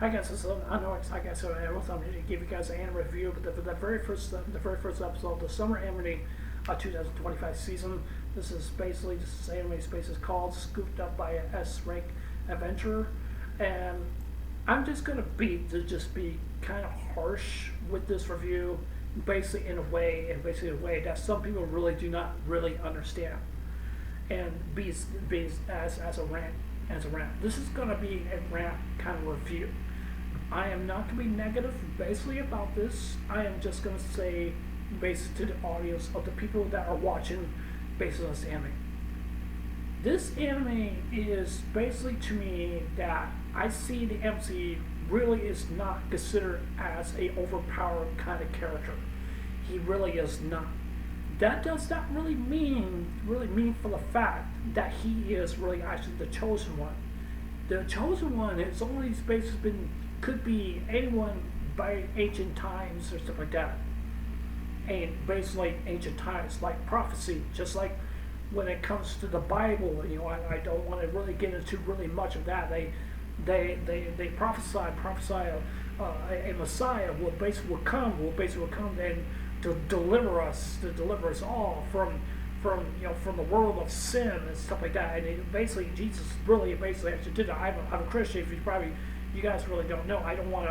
Hi guys, this is I know it's I guess I'm going to give you guys an anime review, but the very first episode, the summer anime 2025 season. This is basically this anime space is called Scooped Up by an S rank adventurer, and I'm just gonna be kind of harsh with this review, basically in a way that some people really do not really understand, and be as a rant. This is going to be a rant kind of review. I am not going to be negative basically about this. I am just going to say basically to the audience of the people that are watching basically this anime. This anime is basically to me that I see the MC really is not considered as a overpowered kind of character. He really is not. That does not really mean for the fact that he is really actually the chosen one. The chosen one has only could be anyone by ancient times or stuff like that. And basically ancient times, like prophecy, just like when it comes to the Bible, I don't want to really get into really much of that. They prophesy a Messiah will come and to deliver us all from the world of sin and stuff like that. And basically Jesus really actually did it. I'm a Christian. If you guys really don't know, I don't want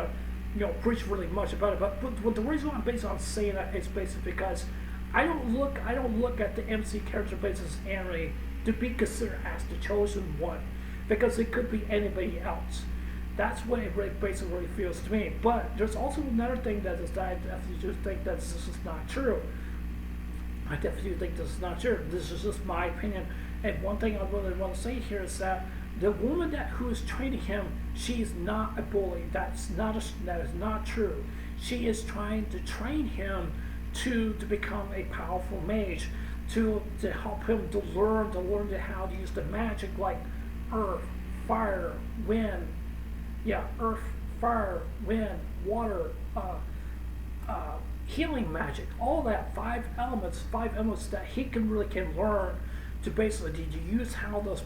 to preach really much about it. But the reason why I'm saying that is basically because I don't look at the MC character basis anime to be considered as the chosen one, because it could be anybody else. That's what it really feels to me. But there's also another thing that I definitely do think that this is not true. I definitely think this is not true. This is just my opinion. And one thing I really want to say here is that the woman who is training him, she is not a bully. That is not true. She is trying to train him to become a powerful mage, to help him to learn how to use the magic like earth, fire, wind. Yeah, earth, fire, wind, water, healing magic, all that five elements that he can learn to basically to use how those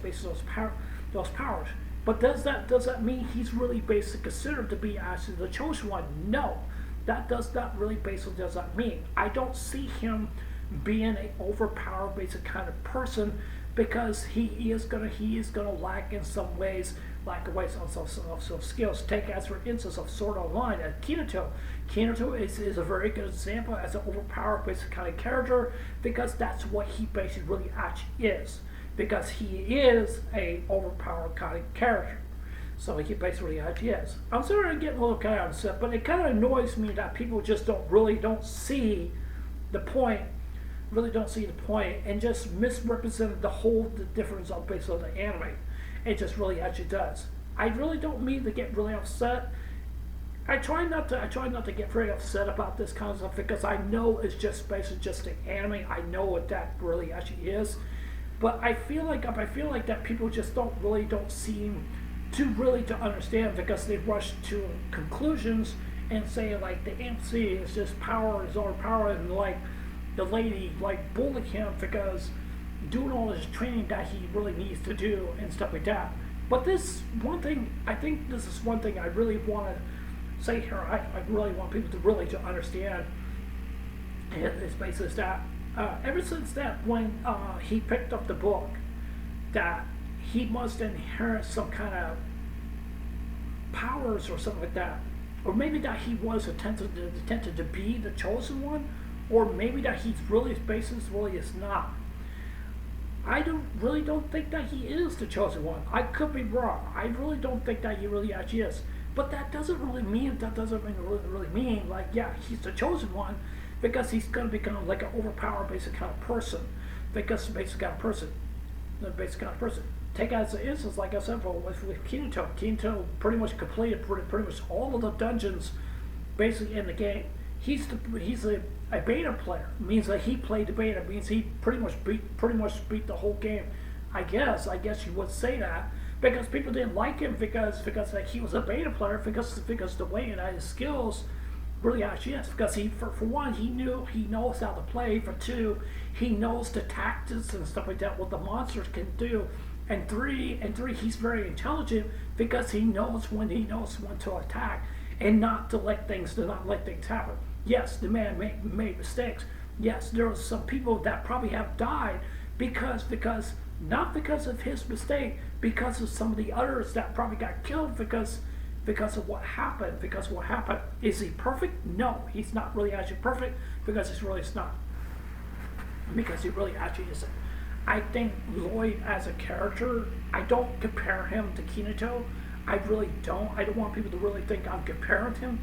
powers. But does that mean he's really basically considered to be actually the chosen one? No, that does not really basically does not mean. I don't see him being an overpowered basic kind of person, because he is gonna lack in some ways. On some skills. Take as for instance of Sword Online and Kinato. Kinato is a very good example as an overpowered basic kind of character, because that's what he basically really actually is. Because he is a overpowered kind of character. So he basically actually is. I'm sorry to get a little kind of upset, but it kind of annoys me that people just don't see the point, and just misrepresented the difference of basically the anime. It just really actually does. I really don't mean to get really upset. I try not to get very upset about this kind of stuff, because I know it's just basically just an anime. I know what that really actually is, but I feel like that people just don't seem to understand, because they rush to conclusions and say like the MC is just power is overpowered, and like the lady bullied him because doing all this training that he really needs to do and stuff like that. But this one thing, I think this is one thing I really want to say here. I really want people to understand. It's basically that ever since that when he picked up the book, that he must inherit some kind of powers or something like that, or maybe that he was attempted to be the chosen one, or maybe that he's really is not. I really don't think that he is the chosen one. I could be wrong. I really don't think that he really actually is. But that doesn't really mean like, yeah, he's the chosen one, because he's going to become like an overpowered basic kind of person. Because basic kind of person. Take as an instance, like I said, with Kinato. Kinato pretty much completed pretty much all of the dungeons basically in the game. He's a beta player. It means that he played the beta. It means he pretty much beat the whole game. I guess you would say that, because people didn't like him because like he was a beta player, because the way that his skills really actually is, because he for one he knows how to play. For two, he knows the tactics and stuff like that, what the monsters can do And three, he's very intelligent because he knows when to attack and not to let things happen. Yes, the man made mistakes. Yes, there were some people that probably have died because not because of his mistake, because of some of the others that probably got killed because of what happened. Is he perfect? No, he's not really actually perfect because he's really not. Because he really actually isn't. I think Lloyd as a character, I don't compare him to Kinato. I really don't. I don't want people to really think I'm comparing him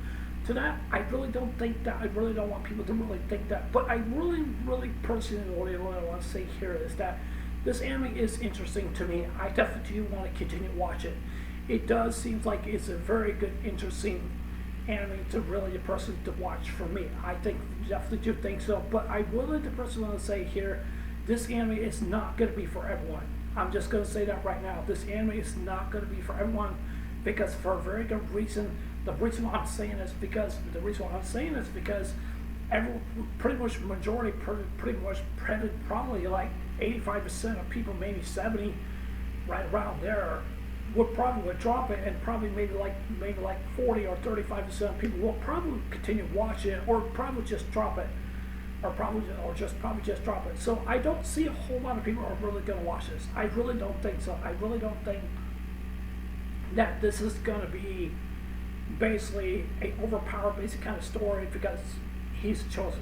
to that. I really don't think that. I really don't want people to really think that. But I really personally, what I want to say here is that this anime is interesting to me. I definitely do want to continue to watch it. It does seem like it's a very good, interesting anime to really a person to watch for me. I definitely do think so. But I will the person want to say here, this anime is not going to be for everyone. I'm just going to say that right now. This anime is not going to be for everyone because for a very good reason. The reason why I'm saying is because pretty much probably like 85% of people, maybe 70, right around there, would drop it, and probably maybe like 40 or 35% of people will probably continue watching it, or probably just drop it, or probably just drop it. So I don't see a whole lot of people are really going to watch this. I really don't think so. I really don't think that this is going to be basically a overpowered basic kind of story because he's chosen,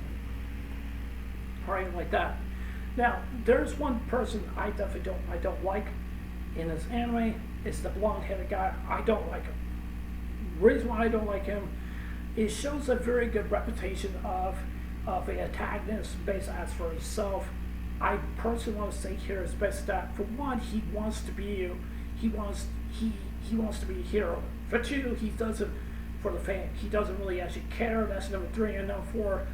or anything like that. Now, there's one person I definitely don't like in this anime. It's the blonde-headed guy. I don't like him. The reason why I don't like him, it shows a very good reputation of an antagonist based as for himself. I personally want to say here is best that for one, he wants to be a hero. For two, he does it for the fan. He doesn't really actually care. That's number three. And number four,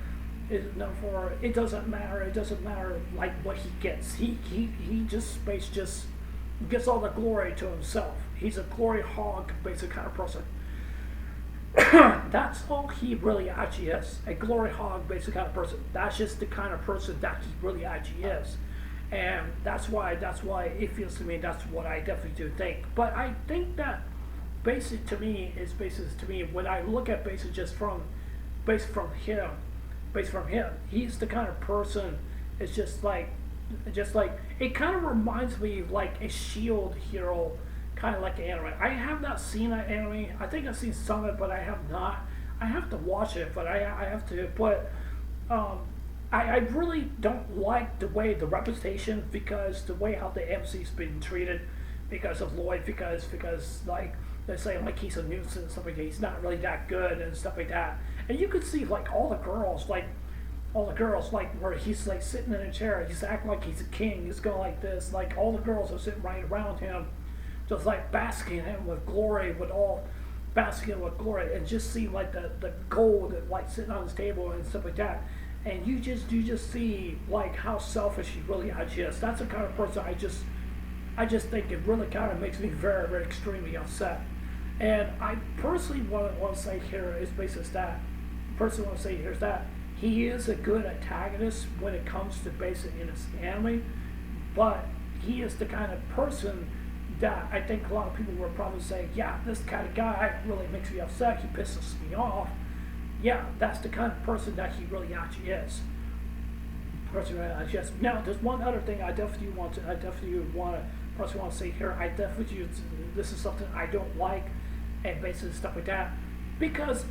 it doesn't matter. It doesn't matter like what he gets. He just gets all the glory to himself. He's a glory hog basic kind of person. That's all he really actually is. A glory hog basic kind of person. That's just the kind of person that he really actually is. And that's why it feels to me that's what I definitely do think. But I think that basic to me when I look at basic from him, he's the kind of person. It's just like it kind of reminds me of like a Shield hero, kind of like anime. I have not seen that anime. I think I've seen some of it, but I have not. I have to watch it, but I have to. But I really don't like the reputation because the way how the MC's been treated because of Lloyd, because like they're saying like he's a nuisance and stuff like that. He's not really that good and stuff like that. And you could see like all the girls where he's like sitting in a chair, he's acting like he's a king, he's going like this, like all the girls are sitting right around him, just like basking him with glory, and just see like the gold like sitting on his table and stuff like that. And you just see like how selfish he really actually is. That's the kind of person I just think it really kind of makes me very, very extremely upset. And I personally want to say here is basically that. He is a good antagonist when it comes to basic in his anime, but he is the kind of person that I think a lot of people would probably say, yeah, this kind of guy really makes me upset, he pisses me off. Yeah, that's the kind of person that he really actually is. Now, there's one other thing I definitely want to say here. This is something I don't like, and basically stuff like that, because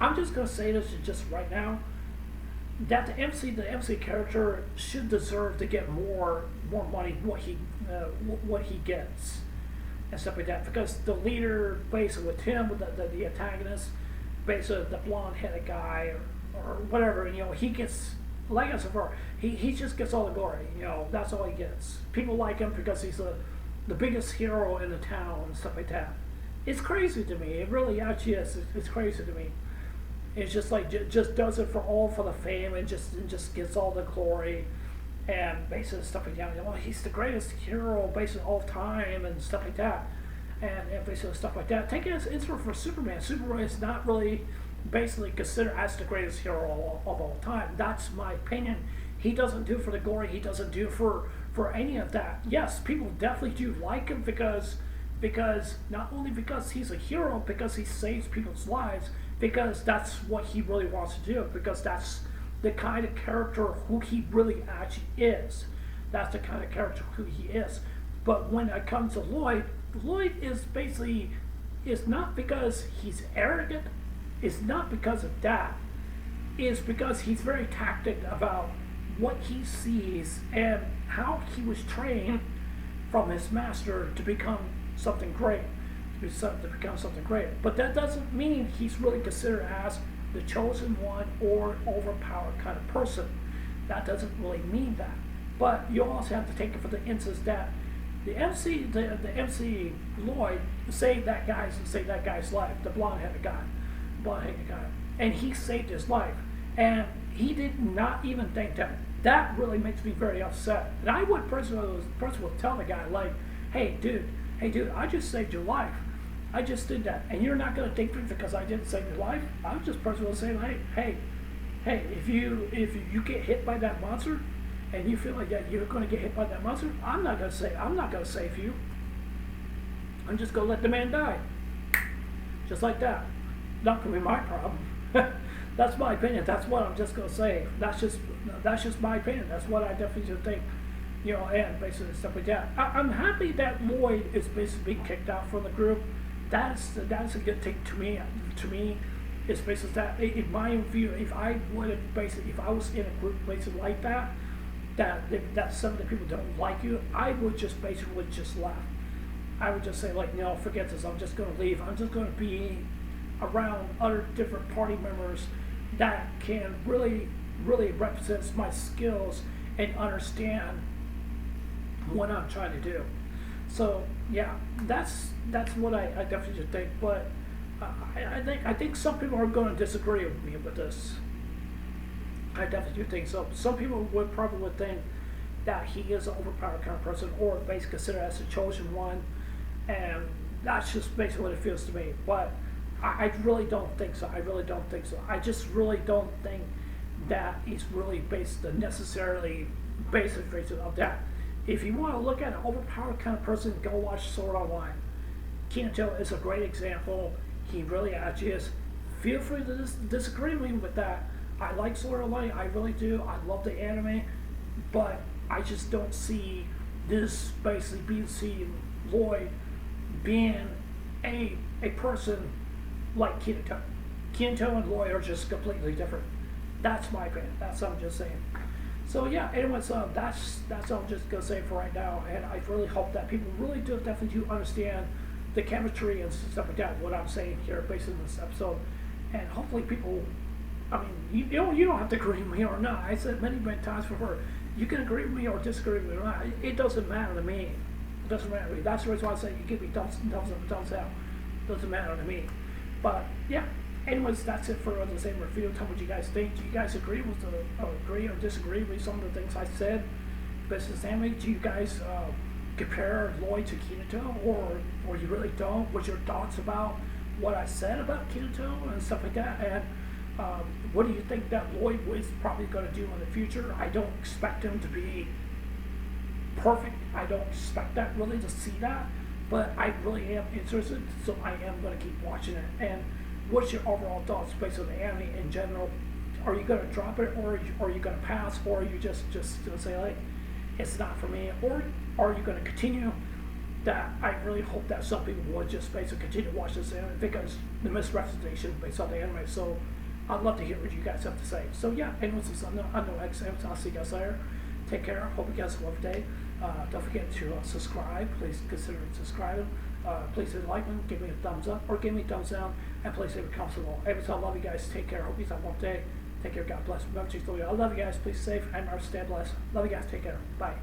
I'm just gonna say this just right now, that the MC character should deserve to get more money what he gets and stuff like that, because the leader basically with him, with the antagonist, basically the blonde-headed guy or whatever, he gets, like I said before, he just gets all the glory, that's all he gets. People like him because he's the biggest hero in the town and stuff like that. It's crazy to me. It really actually is. It's crazy to me. It's just like just does it for the fame and just gets all the glory and basically stuff like that. He's the greatest hero basically all time and stuff like that, and basically stuff like that. Take it as inspiration for Superman. Superman is not really basically considered as the greatest hero of all time. That's my opinion. He doesn't do it for the glory. He doesn't do it for for any of that. Yes, people definitely do like him because not only because he's a hero, because he saves people's lives, because that's what he really wants to do, because that's the kind of character who he really actually is. That's the kind of character who he is. But when it comes to Lloyd is basically, is not because he's arrogant, it's not because of that. It's because he's very tactic about what he sees and how he was trained from his master to become something great, to become something great. But that doesn't mean he's really considered as the chosen one or overpowered kind of person. That doesn't really mean that. But you also have to take it for the instance that the MC Lloyd saved that guy's life, the blonde-headed guy, and he saved his life, and he did not even think that. That really makes me very upset. And I would personally tell the guy, like, hey dude, I just saved your life. I just did that, and you're not gonna think me because I didn't save your life. I was just personally saying, hey, if you get hit by that monster, and you feel like that you're gonna get hit by that monster, I'm not gonna save you. I'm just gonna let the man die, just like that. Not gonna be my problem. That's my opinion. That's what I'm just gonna say. That's just my opinion. That's what I definitely should think. And basically stuff like that. I'm happy that Lloyd is basically being kicked out from the group. That's a good thing to me. It's basically that, in my view, if I was in a group basically like that some of the people don't like you, I would just basically just laugh. I would just say, like, no, forget this. I'm just gonna leave. I'm just gonna be around other different party members that can really represents my skills and understand what I'm trying to do. So yeah, that's what I definitely should think. But I think some people are going to disagree with me with this. I definitely do think so. Some people would probably think that he is an overpowered kind of person, or basically considered as the chosen one, and that's just basically what it feels to me. But I really don't think so. I just really don't think that it's really necessarily basic of that. If you want to look at an overpowered kind of person, go watch Sword Online. Kinato is a great example. He really actually is. Feel free to disagree with me with that. I like Sword Online, I really do. I love the anime, but I just don't see this basically Lloyd being a person like Kinato. Kinato and Lloyd are just completely different. That's my opinion. That's what I'm just saying. So yeah, anyway, so that's all I'm just gonna say for right now, and I really hope that people really definitely do understand the chemistry and stuff like that, what I'm saying here based on this episode, and hopefully people, I mean, you don't have to agree with me or not. I said many times before, you can agree with me or disagree with me or not. It doesn't matter to me. It doesn't matter to me. That's the reason why I say you give me thumbs up and thumbs down. It doesn't matter to me. But yeah, anyways, that's it for the same review. Tell me what you guys think. Do you guys agree or disagree with some of the things I said? Business anime. Do you guys compare Lloyd to Kinato, or you really don't? What's your thoughts about what I said about Kinato and stuff like that? And what do you think that Lloyd is probably going to do in the future? I don't expect him to be perfect. I don't expect that really to see that, but I really am interested, so I am going to keep watching it. And what's your overall thoughts based on the anime in general? Are you going to drop it, or are you going to pass, or are you just going to say, like, it's not for me, or are you going to continue? That I really hope that some people would just basically continue to watch this anime because the misrepresentation based on the anime. So I'd love to hear what you guys have to say. So yeah, anyways, this is Unknown X. I'll see you guys later. Take care. Hope you guys have a lovely day. Don't forget to subscribe. Please consider subscribing. Please hit like me, give me a thumbs up, or give me a thumbs down, and please leave a comment below. Anyways, I love you guys. Take care. Hope you have a wonderful day. Take care. God bless. Remember to I love you guys. Please stay safe and stay blessed. Love you guys. Take care. Bye.